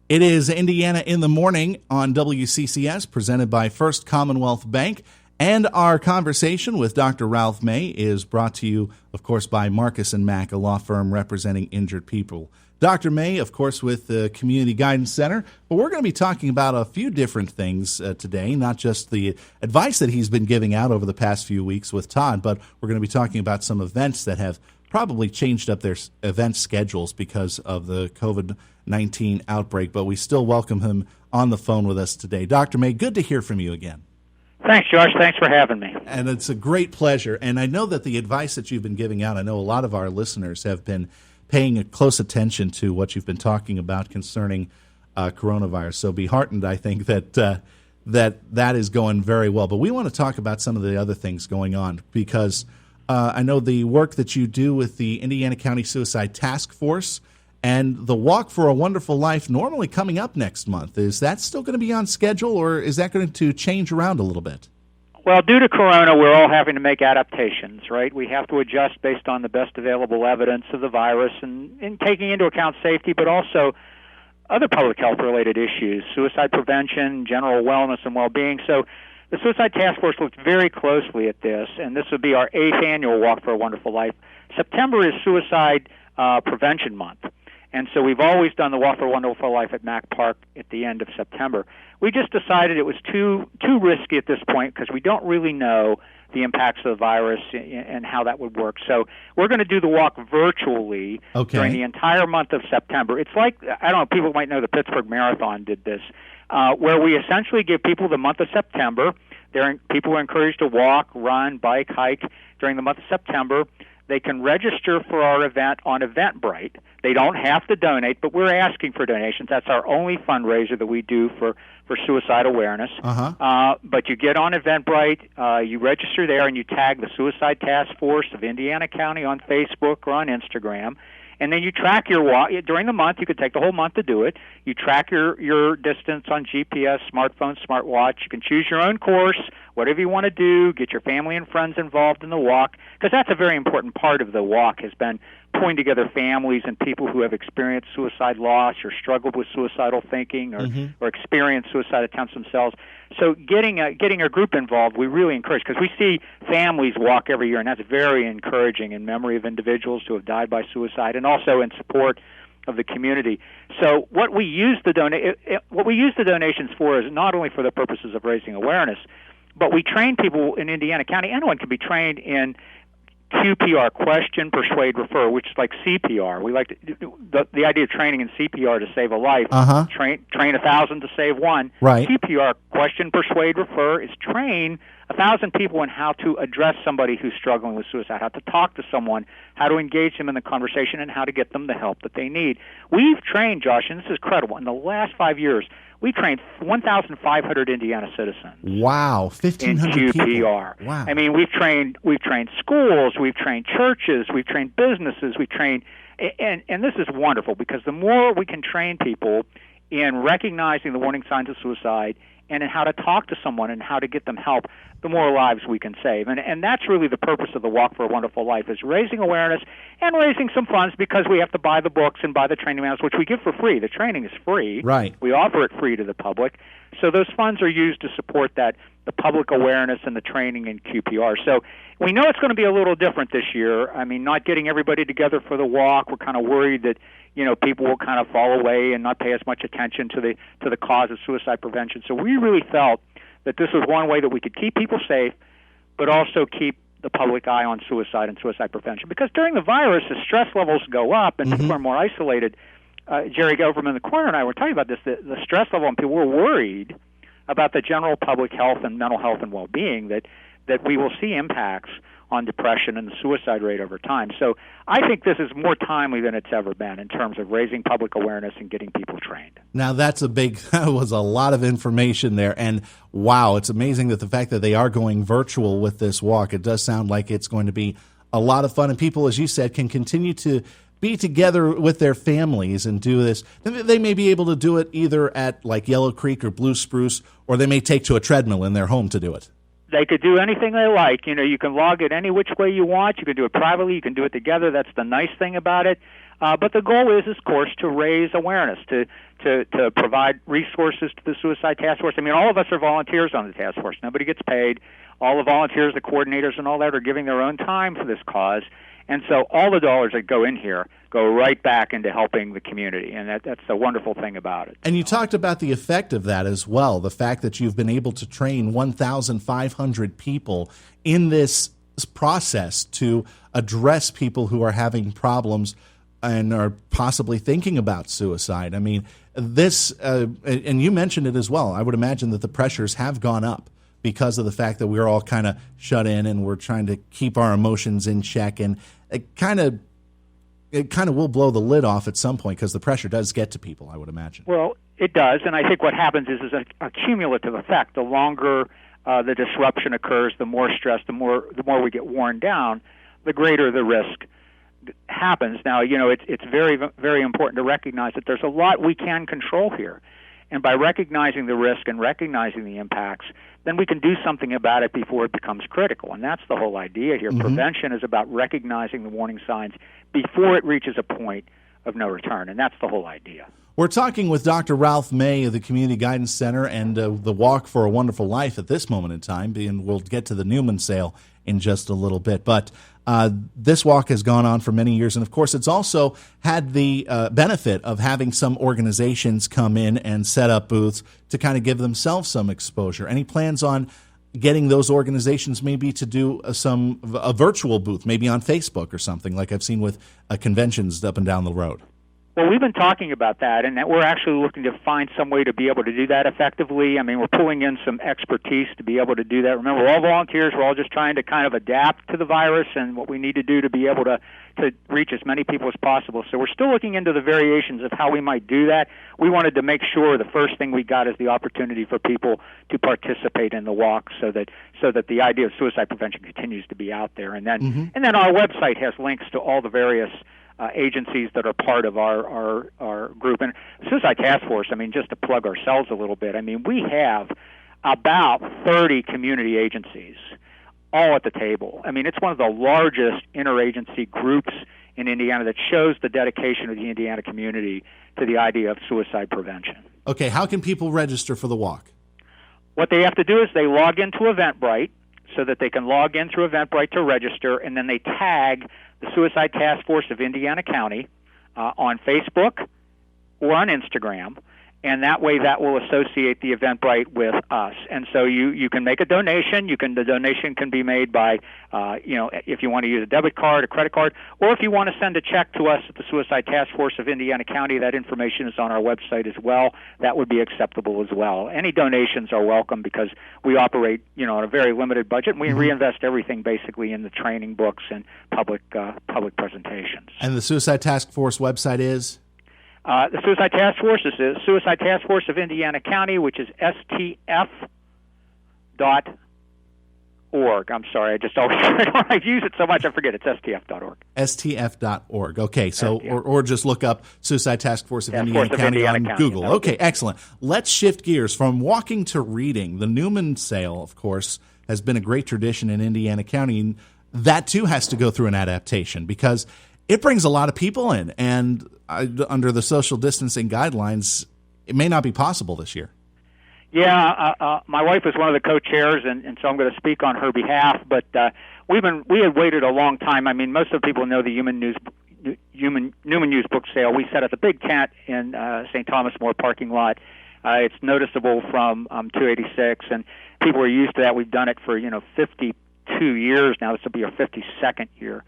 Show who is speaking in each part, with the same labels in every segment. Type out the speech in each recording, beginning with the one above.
Speaker 1: It is Indiana in the Morning on WCCS, presented by First Commonwealth Bank. And our conversation with Dr. Ralph May is brought to you, of course, by Marcus & Mack, a law firm representing injured people. Dr. May, of course, with the Community Guidance Center. But we're going to be talking about a few different things today, not just the advice that he's been giving out over the past few weeks with Todd, but we're going to be talking about some events that have probably changed up their event schedules because of the COVID-19 outbreak. But we still welcome him on the phone with us today. Dr. May, good to hear from you again.
Speaker 2: Thanks, Josh. Thanks for having me.
Speaker 1: And it's a great pleasure. And I know that the advice that you've been giving out, I know a lot of our listeners have been paying close attention to what you've been talking about concerning coronavirus. So be heartened, I think, that that is going very well. But we want to talk about some of the other things going on because I know the work that you do with the Indiana County Suicide Task Force and the Walk for a Wonderful Life normally coming up next month. Is that still going to be on schedule, or is that going to change around a little bit?
Speaker 2: Well, due to Corona, we're all having to make adaptations, right? We have to adjust based on the best available evidence of the virus and taking into account safety, but also other public health-related issues, suicide prevention, general wellness and well-being. So the Suicide Task Force looked very closely at this, and this would be our 8th annual Walk for a Wonderful Life. September is Suicide Prevention Month. And so we've always done the Walk for a Wonderful Life at Mack Park at the end of September. We just decided it was too risky at this point because we don't really know the impacts of the virus and how that would work. So we're going to do the walk virtually during the entire month of September. It's like, I don't know, people might know the Pittsburgh Marathon did this, where we essentially give people the month of September. People are encouraged to walk, run, bike, hike during the month of September. They can register for our event on Eventbrite. They don't have to donate, but we're asking for donations. That's our only fundraiser that we do for suicide awareness. But you get on Eventbrite, you register there, and you tag the Suicide Task Force of Indiana County on Facebook or on Instagram. And then you track your walk. During the month, you could take the whole month to do it. You track your distance on GPS, smartphone, smartwatch. You can choose your own course, whatever you want to do, get your family and friends involved in the walk, because that's a very important part of the walk, has been pulling together families and people who have experienced suicide loss or struggled with suicidal thinking or experienced suicide attempts themselves. So getting a group involved, we really encourage, because we see families walk every year, and that's very encouraging in memory of individuals who have died by suicide and also in support of the community. So what we use the donations for is not only for the purposes of raising awareness, but we train people in Indiana County. Anyone can be trained in QPR, question, persuade, refer, which is like CPR. We like the idea of training in CPR to save a life. Train 1,000 to save one.
Speaker 1: Right.
Speaker 2: QPR, question, persuade, refer, is train 1,000 people in how to address somebody who's struggling with suicide, how to talk to someone, how to engage them in the conversation, and how to get them the help that they need. We've trained, Josh, and this is credible, in the last 5 years, we trained 1,500 Indiana citizens.
Speaker 1: Wow, 1,500
Speaker 2: in QPR.
Speaker 1: People. Wow.
Speaker 2: I mean, we've trained schools, we've trained churches, we've trained businesses, we've trained, and this is wonderful because the more we can train people in recognizing the warning signs of suicide and in how to talk to someone and how to get them help, the more lives we can save. And that's really the purpose of the Walk for a Wonderful Life, is raising awareness and raising some funds, because we have to buy the books and buy the training manuals, which we give for free. The training is free.
Speaker 1: Right.
Speaker 2: We offer it free to the public. So those funds are used to support the public awareness and the training in QPR. So we know it's going to be a little different this year. I mean, not getting everybody together for the walk. We're kind of worried that people will kind of fall away and not pay as much attention to the cause of suicide prevention. So we really felt that this was one way that we could keep people safe, but also keep the public eye on suicide and suicide prevention. Because during the virus, the stress levels go up and people are more isolated. Jerry over in the corner and I were talking about this, the stress level, and people were worried about the general public health and mental health and well-being, that we will see impacts on depression and the suicide rate over time. So I think this is more timely than it's ever been in terms of raising public awareness and getting people trained.
Speaker 1: Now, that was a lot of information there. And wow, it's amazing that the fact that they are going virtual with this walk, it does sound like it's going to be a lot of fun. And people, as you said, can continue to be together with their families and do this. They may be able to do it either at like Yellow Creek or Blue Spruce, or they may take to a treadmill in their home to do it.
Speaker 2: They could do anything they like. You can log it any which way you want. You can do it privately. You can do it together. That's the nice thing about it. But the goal is, of course, to raise awareness, to provide resources to the Suicide Task Force. I mean, all of us are volunteers on the task force. Nobody gets paid. All the volunteers, the coordinators, and all that are giving their own time for this cause. And so all the dollars that go in here go right back into helping the community, and that's the wonderful thing about it.
Speaker 1: And you talked about the effect of that as well, the fact that you've been able to train 1,500 people in this process to address people who are having problems and are possibly thinking about suicide. I mean, this, and you mentioned it as well, I would imagine that the pressures have gone up because of the fact that we're all kind of shut in and we're trying to keep our emotions in check, and it kind of will blow the lid off at some point because the pressure does get to people, I would imagine.
Speaker 2: Well, it does, and I think what happens is a cumulative effect. The longer the disruption occurs, the more stress, the more we get worn down, the greater the risk happens. Now, it's very, very important to recognize that there's a lot we can control here. And by recognizing the risk and recognizing the impacts, then we can do something about it before it becomes critical. And that's the whole idea here. Mm-hmm. Prevention is about recognizing the warning signs before it reaches a point of no return. And that's the whole idea.
Speaker 1: We're talking with Dr. Ralph May of the Community Guidance Center and the Walk for a Wonderful Life at this moment in time, and we'll get to the Newman sale in just a little bit. But this walk has gone on for many years, and of course it's also had the benefit of having some organizations come in and set up booths to kind of give themselves some exposure. Any plans on getting those organizations maybe to do a virtual booth, maybe on Facebook or something, like I've seen with conventions up and down the road?
Speaker 2: Well, we've been talking about that, and that we're actually looking to find some way to be able to do that effectively. I mean, we're pulling in some expertise to be able to do that. Remember, we're all volunteers. We're all just trying to kind of adapt to the virus and what we need to do to be able to reach as many people as possible. So we're still looking into the variations of how we might do that. We wanted to make sure the first thing we got is the opportunity for people to participate in the walk so that the idea of suicide prevention continues to be out there. And then and then our website has links to all the various agencies that are part of our group. And Suicide Task Force, I mean, just to plug ourselves a little bit, I mean, we have about 30 community agencies all at the table. I mean, it's one of the largest interagency groups in Indiana that shows the dedication of the Indiana community to the idea of suicide prevention.
Speaker 1: Okay, how can people register for the walk?
Speaker 2: What they have to do is they log into Eventbrite, so that they can log in through Eventbrite to register, and then they tag the Suicide Task Force of Indiana County on Facebook or on Instagram, and that way that will associate the Eventbrite with us. And so you can make a donation. The donation can be made by, if you want to use a debit card, a credit card, or if you want to send a check to us at the Suicide Task Force of Indiana County, that information is on our website as well. That would be acceptable as well. Any donations are welcome because we operate, on a very limited budget, and we reinvest everything basically in the training books and public presentations.
Speaker 1: And the Suicide Task Force website is?
Speaker 2: The Suicide Task Force is the Suicide Task Force of Indiana County, which is stf.org. I'm sorry, I just always I use it so much I forget. It's stf.org.
Speaker 1: stf.org. Okay, so or just look up Suicide Task Force of Indiana County on Google. Okay, excellent. Let's shift gears from walking to reading. The Newman sale, of course, has been a great tradition in Indiana County, and that too has to go through an adaptation because it brings a lot of people in, and under the social distancing guidelines, it may not be possible this year.
Speaker 2: Yeah, my wife is one of the co-chairs, and so I'm going to speak on her behalf. But we had waited a long time. I mean, most of the people know the Newman News book sale. We set up a big tent in St. Thomas More parking lot. It's noticeable from 286, and people are used to that. We've done it for 52 years now. This will be our 52nd year.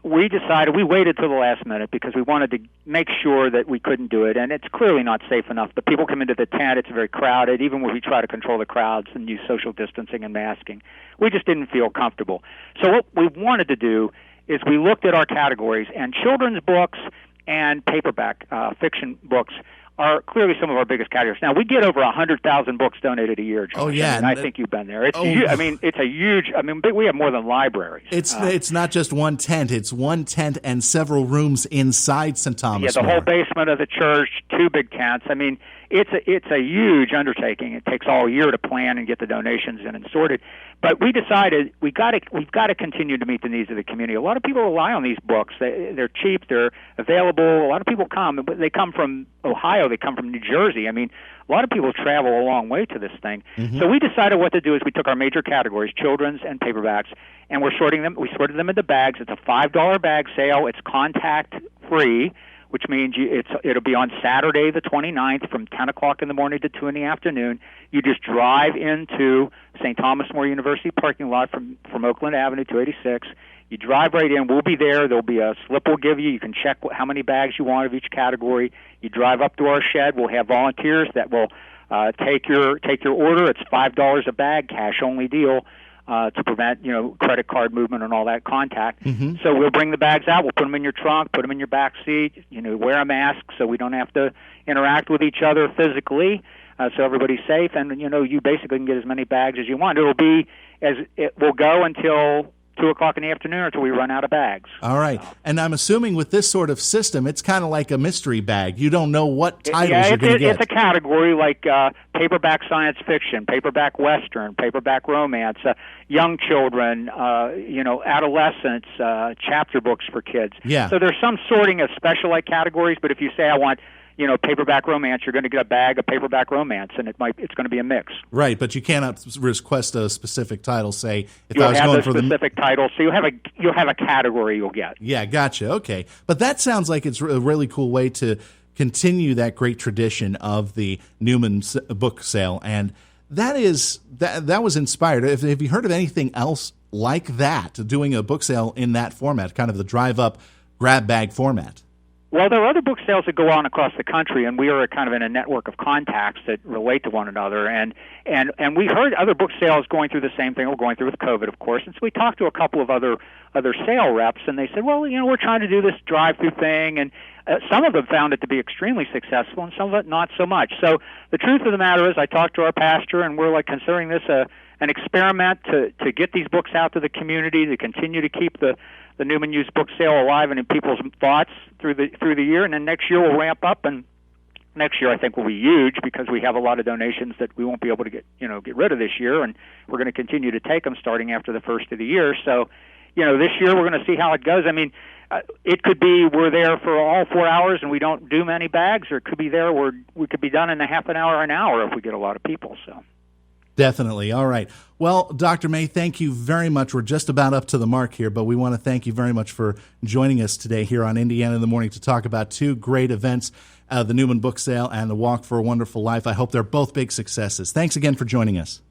Speaker 2: We waited till the last minute because we wanted to make sure that we couldn't do it, and it's clearly not safe enough. The people come into the tent, it's very crowded, even when we try to control the crowds and use social distancing and masking. We just didn't feel comfortable. So what we wanted to do is we looked at our categories, and children's books and paperback fiction books are clearly some of our biggest categories. Now, we get over 100,000 books donated a year, Josh.
Speaker 1: Oh, yeah.
Speaker 2: I think you've been there. It's it's a huge, we have more than libraries.
Speaker 1: It's not just one tent. It's one tent and several rooms inside St. Thomas
Speaker 2: Yeah, the
Speaker 1: More.
Speaker 2: whole basement of the church, 2 big tents. It's a huge undertaking. It takes all year to plan and get the donations in and sorted. But we decided we've got to continue to meet the needs of the community. A lot of people rely on these books. They're cheap. They're available. A lot of people come. They come from Ohio. They come from New Jersey. A lot of people travel a long way to this thing. Mm-hmm. So we decided what to do is we took our major categories, children's and paperbacks, and we're sorting them. We sorted them into bags. It's a $5 bag sale. It's contact free, which means it'll be on Saturday the 29th from 10 o'clock in the morning to 2 in the afternoon. You just drive into St. Thomas More University parking lot from Oakland Avenue, 286. You drive right in. We'll be there. There'll be a slip we'll give you. You can check how many bags you want of each category. You drive up to our shed. We'll have volunteers that will take your order. It's $5 a bag, cash-only deal. To prevent, credit card movement and all that contact. Mm-hmm. So we'll bring the bags out. We'll put them in your trunk, put them in your back seat. Wear a mask so we don't have to interact with each other physically, so everybody's safe. And you basically can get as many bags as you want. It will go until 2 o'clock in the afternoon or until we run out of bags.
Speaker 1: All right. And I'm assuming with this sort of system, it's kind of like a mystery bag. You don't know what titles you're going to get.
Speaker 2: It's a category like paperback science fiction, paperback western, paperback romance, young children, adolescents, chapter books for kids.
Speaker 1: Yeah.
Speaker 2: So there's some sorting of specialized categories, but if you say I want paperback romance, you're going to get a bag of paperback romance, and it's going to be a mix.
Speaker 1: Right, but you cannot request a specific title. Say if
Speaker 2: you'll
Speaker 1: I was
Speaker 2: have
Speaker 1: going for
Speaker 2: the specific title, so you'll have a category you'll get.
Speaker 1: Yeah, gotcha. Okay, but that sounds like it's a really cool way to continue that great tradition of the Newman book sale, and that was inspired. Have you heard of anything else like that? Doing a book sale in that format, kind of the drive-up grab bag format.
Speaker 2: Well, there are other book sales that go on across the country, and we are kind of in a network of contacts that relate to one another. And we heard other book sales going through the same thing we're going through with COVID, of course. And so we talked to a couple of other sale reps, and they said, well, we're trying to do this drive-through thing, and some of them found it to be extremely successful, and some of it not so much. So the truth of the matter is, I talked to our pastor, and we're considering this an experiment to get these books out to the community, to continue to keep the Newman Used Book Sale alive and in people's thoughts through the year, and then next year we'll ramp up, and next year I think will be huge because we have a lot of donations that we won't be able to get rid of this year, and we're going to continue to take them starting after the first of the year. So, this year we're going to see how it goes. It could be we're there for all 4 hours and we don't do many bags, or it could be we could be done in a half an hour, an hour if we get a lot of people. So.
Speaker 1: Definitely. All right. Well, Dr. May, thank you very much. We're just about up to the mark here, but we want to thank you very much for joining us today here on Indiana in the Morning to talk about 2 great events, the Newman Book Sale and the Walk for a Wonderful Life. I hope they're both big successes. Thanks again for joining us.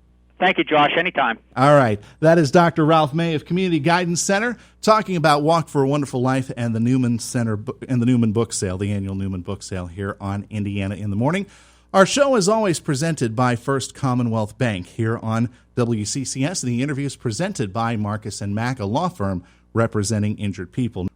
Speaker 2: Thank you, Josh. Anytime.
Speaker 1: All right. That is Dr. Ralph May of Community Guidance Center talking about Walk for a Wonderful Life and the Newman Center and the Newman Book Sale, the annual Newman Book Sale here on Indiana in the Morning. Our show is always presented by First Commonwealth Bank here on WCCS. The interview is presented by Marcus & Mack, a law firm representing injured people.